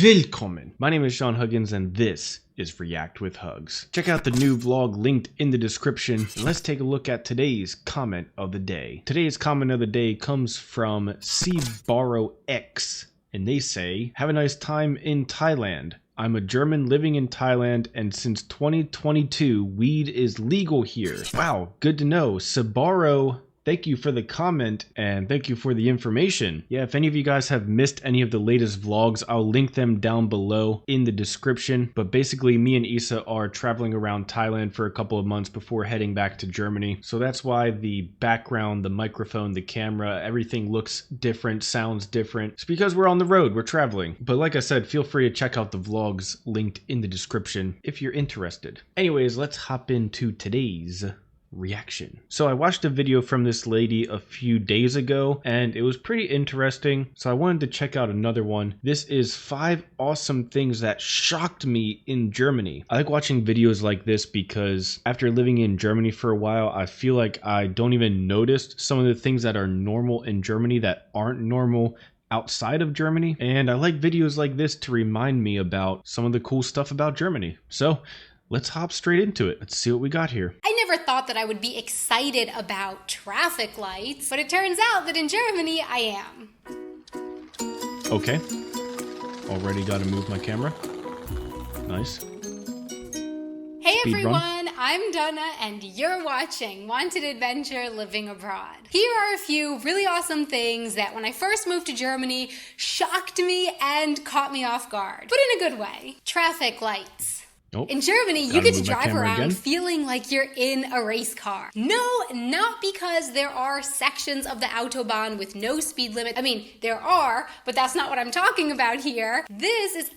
Willkommen! My name is Sean Huggins and this is React with Hugs. Check out the new vlog linked in the description and let's take a look at today's comment of the day. Today's comment of the day comes from CBorrowX and they say, "Have a nice time in Thailand. I'm a German living in Thailand and since 2022 weed is legal here." Wow, good to know. Sabaro, thank you for the comment and thank you for the information. Yeah, if any of you guys have missed any of the latest vlogs, I'll link them down below in the description. But basically, me and Issa are traveling around Thailand for a couple of months before heading back to Germany. So that's why the background, the microphone, the camera, everything looks different, sounds different. It's because we're on the road, we're traveling. But like I said, feel free to check out the vlogs linked in the description if you're interested. Anyways, let's hop into today's reaction. So I watched a video from this lady a few days ago and it was pretty interesting, so I wanted to check out another one. This is 5 awesome things that shocked me in Germany. I like watching videos like this because after living in Germany for a while, I feel like I don't even notice some of the things that are normal in Germany that aren't normal outside of Germany, and I like videos like this to remind me about some of the cool stuff about Germany. So let's hop straight into it. Let's see what we got here. I never thought that I would be excited about traffic lights, but it turns out that in Germany I am. Okay. Already got to move my camera. Nice. Hey Speed everyone, run. I'm Donna and you're watching Wanted Adventure Living Abroad. Here are a few really awesome things that when I first moved to Germany shocked me and caught me off guard, but in a good way. Traffic lights. Oh, in Germany, you get to drive around feeling like you're in a race car. No, not because there are sections of the Autobahn with no speed limit. I mean, there are, but that's not what I'm talking about here. This is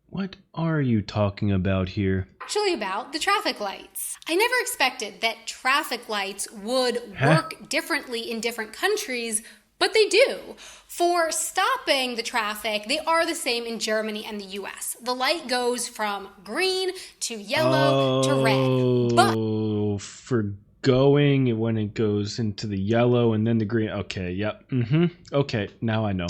what are you talking about here? Actually about the traffic lights. I never expected that traffic lights would work differently in different countries, but they do. For stopping the traffic, they are the same in Germany and the US. The light goes from green to yellow to red. But for going, when it goes into the yellow and then the green. Okay, yep. Okay, now I know.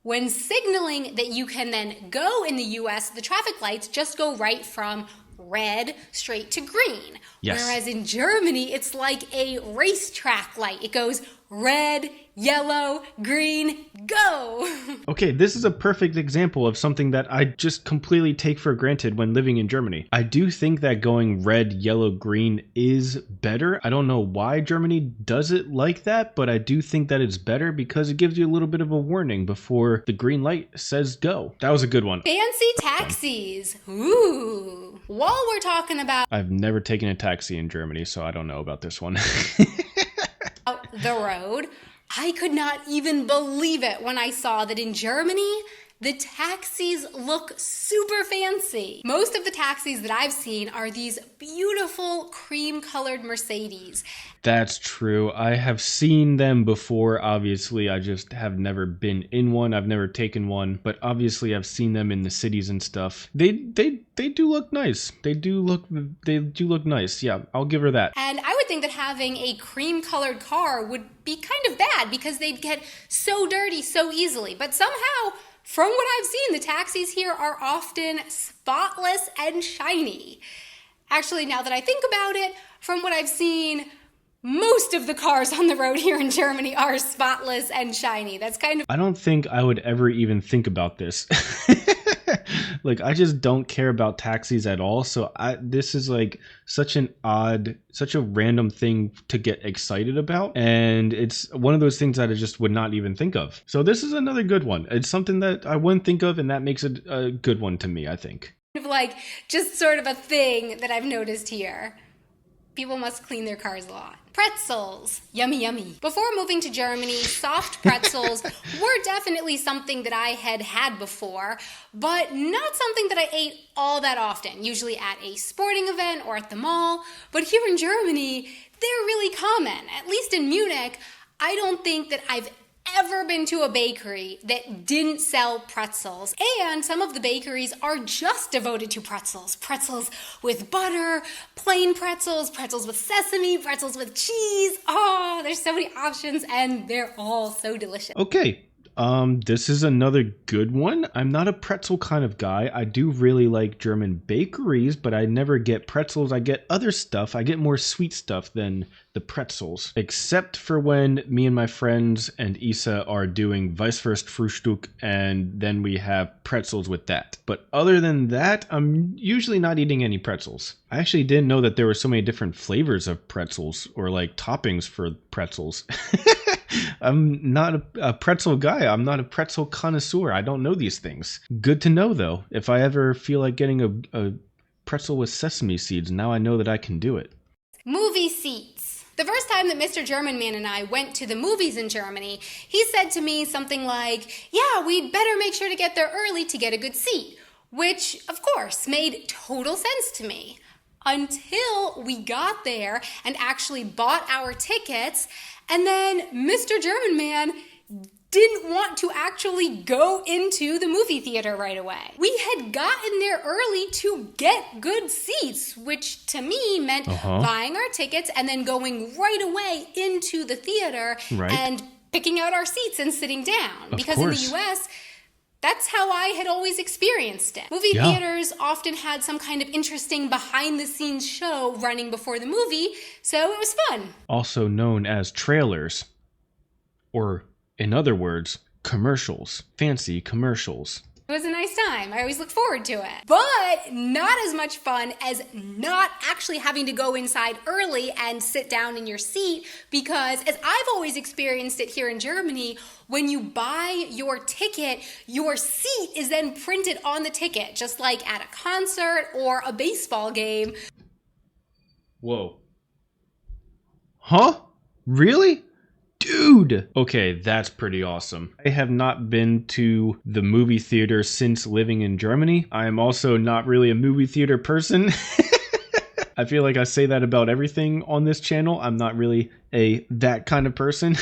When signaling that you can then go in the US, the traffic lights just go right from red straight to green. Yes. Whereas in Germany, it's like a racetrack light. It goes red, yellow, green, go! Okay, this is a perfect example of something that I just completely take for granted when living in Germany. I do think that going red, yellow, green is better. I don't know why Germany does it like that, but I do think that it's better because it gives you a little bit of a warning before the green light says go. That was a good one. Fancy taxis. Ooh. While we're talking about I've never taken a taxi in Germany, so I don't know about this one. the road, I could not even believe it when I saw that in Germany, the taxis look super fancy. Most of the taxis that I've seen are these beautiful cream-colored Mercedes. That's true. I have seen them before. Obviously, I just have never been in one. I've never taken one, but obviously I've seen them in the cities and stuff. They do look nice. They do look nice. Yeah, I'll give her that. And I would think that having a cream-colored car would be kind of bad because they'd get so dirty so easily. But somehow, from what I've seen, the taxis here are often spotless and shiny. Actually, now that I think about it, from what I've seen, most of the cars on the road here in Germany are spotless and shiny. That's kind of... I don't think I would ever even think about this. Like, I just don't care about taxis at all. So this is like such a random thing to get excited about. And it's one of those things that I just would not even think of. So this is another good one. It's something that I wouldn't think of, and that makes it a good one to me, I think. Like, just sort of a thing that I've noticed here. People must clean their cars a lot. Pretzels. Yummy, yummy. Before moving to Germany, soft pretzels were definitely something that I had had before, but not something that I ate all that often, usually at a sporting event or at the mall. But here in Germany, they're really common. At least in Munich, I don't think that I've ever been to a bakery that didn't sell pretzels. And some of the bakeries are just devoted to pretzels. Pretzels with butter, plain pretzels, pretzels with sesame, pretzels with cheese. Oh, there's so many options and they're all so delicious. Okay. This is another good one. I'm not a pretzel kind of guy. I do really like German bakeries, but I never get pretzels. I get other stuff. I get more sweet stuff than the pretzels, except for when me and my friends and Isa are doing Weisswurst Frühstück, and then we have pretzels with that. But other than that, I'm usually not eating any pretzels. I actually didn't know that there were so many different flavors of pretzels, or like toppings for pretzels. I'm not a pretzel guy. I'm not a pretzel connoisseur. I don't know these things. Good to know, though. If I ever feel like getting a pretzel with sesame seeds, now I know that I can do it. Movie seats. The first time that Mr. German Man and I went to the movies in Germany, he said to me something like, yeah, we'd better make sure to get there early to get a good seat, which, of course, made total sense to me. Until we got there and actually bought our tickets, and then Mr. German Man didn't want to actually go into the movie theater right away. We had gotten there early to get good seats, which to me meant buying our tickets and then going right away into the theater and picking out our seats and sitting down. Because in the US, that's how I had always experienced it. Movie theaters often had some kind of interesting behind-the-scenes show running before the movie, so it was fun. Also known as trailers, or in other words, commercials. Fancy commercials. It was a nice time. I always look forward to it. But not as much fun as not actually having to go inside early and sit down in your seat, because as I've always experienced it here in Germany, when you buy your ticket, your seat is then printed on the ticket, just like at a concert or a baseball game. Whoa. Huh? Really? Dude! Okay, that's pretty awesome. I have not been to the movie theater since living in Germany. I am also not really a movie theater person. I feel like I say that about everything on this channel. I'm not really that kind of person.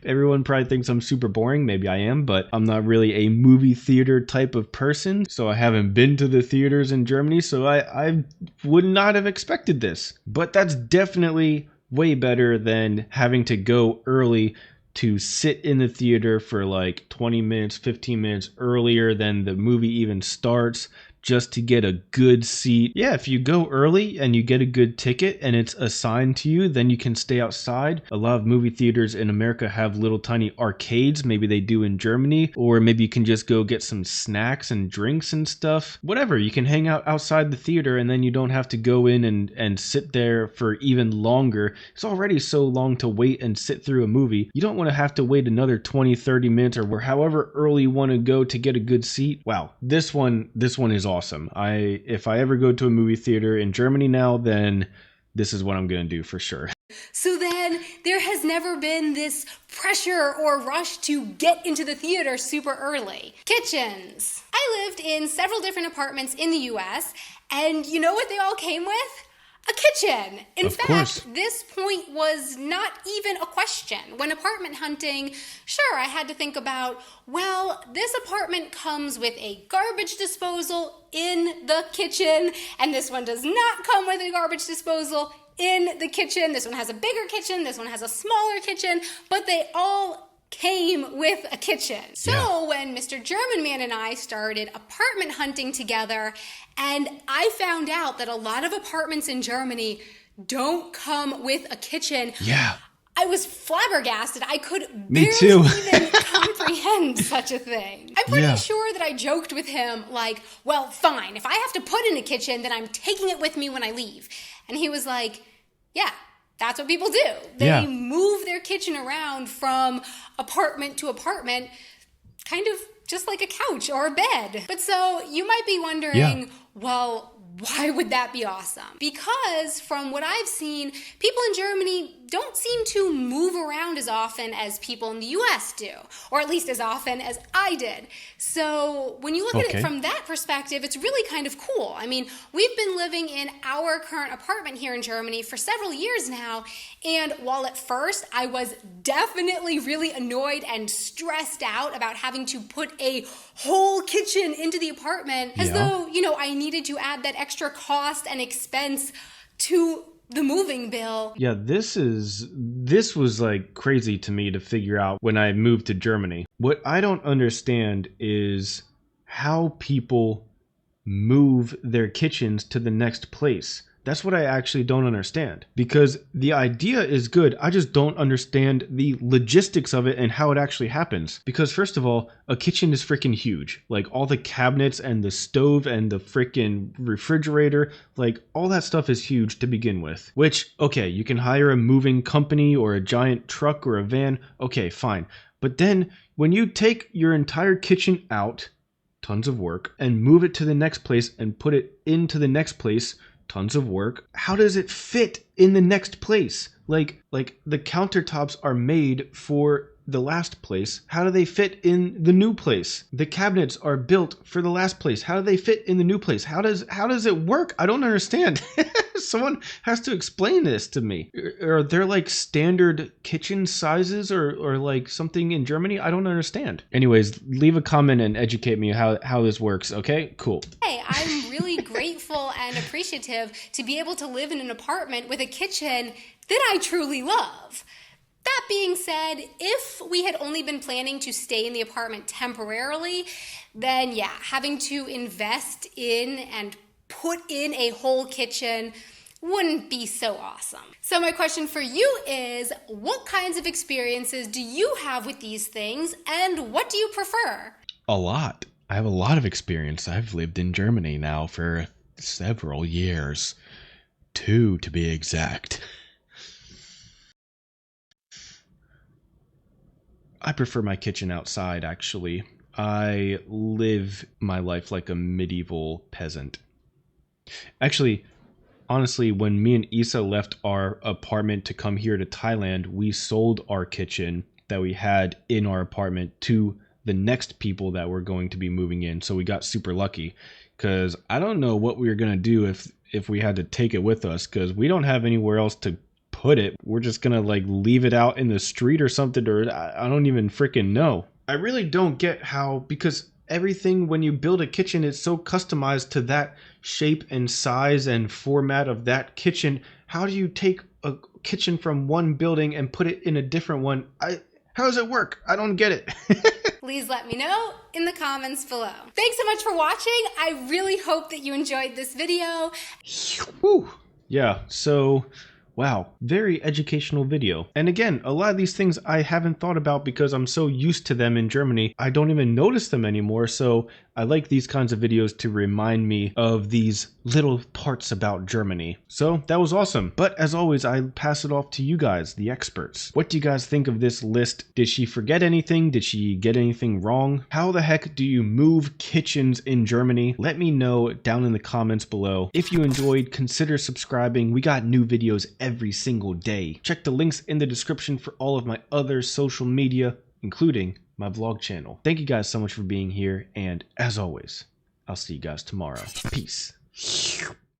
Everyone probably thinks I'm super boring. Maybe I am, but I'm not really a movie theater type of person. So I haven't been to the theaters in Germany, so I would not have expected this. But that's definitely way better than having to go early to sit in the theater for like 20 minutes, 15 minutes earlier than the movie even starts, just to get a good seat. Yeah, if you go early and you get a good ticket and it's assigned to you, then you can stay outside. A lot of movie theaters in America have little tiny arcades. Maybe they do in Germany, or maybe you can just go get some snacks and drinks and stuff. Whatever, you can hang out outside the theater and then you don't have to go in and sit there for even longer. It's already so long to wait and sit through a movie. You don't want to have to wait another 20, 30 minutes or however early you want to go to get a good seat. Wow, this one is awesome. If I ever go to a movie theater in Germany now, then this is what I'm going to do for sure. So then there has never been this pressure or rush to get into the theater super early. Kitchens. I lived in several different apartments in the US, and you know what they all came with? A kitchen. In fact, this point was not even a question. When apartment hunting, sure, I had to think about, well, this apartment comes with a garbage disposal in the kitchen, and this one does not come with a garbage disposal in the kitchen. This one has a bigger kitchen, this one has a smaller kitchen, but they all came with a kitchen. So when Mr. German Man and I started apartment hunting together, and I found out that a lot of apartments in Germany don't come with a kitchen, I was flabbergasted. I could barely even comprehend such a thing. I'm pretty sure that I joked with him like, well, fine, if I have to put in a kitchen, then I'm taking it with me when I leave. And he was like, yeah, that's what people do. They move their kitchen around from apartment to apartment, kind of just like a couch or a bed. But so you might be wondering, well, why would that be awesome? Because from what I've seen, people in Germany don't seem to move around as often as people in the US do, or at least as often as I did. So when you look at it from that perspective, it's really kind of cool. I mean, we've been living in our current apartment here in Germany for several years now, and while at first I was definitely really annoyed and stressed out about having to put a whole kitchen into the apartment, as though, you know, I needed to add that extra cost and expense to the moving bill. Yeah, this was like crazy to me to figure out when I moved to Germany. What I don't understand is how people move their kitchens to the next place. That's what I actually don't understand, because the idea is good. I just don't understand the logistics of it and how it actually happens. Because first of all, a kitchen is freaking huge. Like all the cabinets and the stove and the freaking refrigerator, like all that stuff is huge to begin with. Which, okay, you can hire a moving company or a giant truck or a van. Okay, fine. But then when you take your entire kitchen out, tons of work, and move it to the next place and put it into the next place, tons of work. How does it fit in the next place? Like the countertops are made for the last place. How do they fit in the new place? The cabinets are built for the last place. How do they fit in the new place? How does it work? I don't understand. Someone has to explain this to me. Are there like standard kitchen sizes or like something in Germany? I don't understand. Anyways, leave a comment and educate me how this works. Okay, cool. Hey, I'm really grateful and appreciative to be able to live in an apartment with a kitchen that I truly love. That being said, if we had only been planning to stay in the apartment temporarily, then yeah, having to invest in and put in a whole kitchen wouldn't be so awesome. So my question for you is, what kinds of experiences do you have with these things, and what do you prefer? A lot. I have a lot of experience. I've lived in Germany now for several years. 2 to be exact. I prefer my kitchen outside, actually. I live my life like a medieval peasant. Actually, honestly, when me and Issa left our apartment to come here to Thailand, we sold our kitchen that we had in our apartment to the next people that were going to be moving in. So we got super lucky, because I don't know what we were going to do if we had to take it with us, because we don't have anywhere else to put it. We're just gonna like leave it out in the street or something, or I don't even freaking know. I really don't get how, because everything when you build a kitchen is so customized to that shape and size and format of that kitchen. How do you take a kitchen from one building and put it in a different one? How does it work? I don't get it. Please let me know in the comments below. Thanks so much for watching. I really hope that you enjoyed this video. Whew. Yeah, so wow, very educational video. And again, a lot of these things I haven't thought about because I'm so used to them in Germany. I don't even notice them anymore. So I like these kinds of videos to remind me of these little parts about Germany. So that was awesome. But as always, I pass it off to you guys, the experts. What do you guys think of this list? Did she forget anything? Did she get anything wrong? How the heck do you move kitchens in Germany? Let me know down in the comments below. If you enjoyed, consider subscribing. We got new videos every single day. Check the links in the description for all of my other social media, including my vlog channel. Thank you guys so much for being here, and as always, I'll see you guys tomorrow. Peace.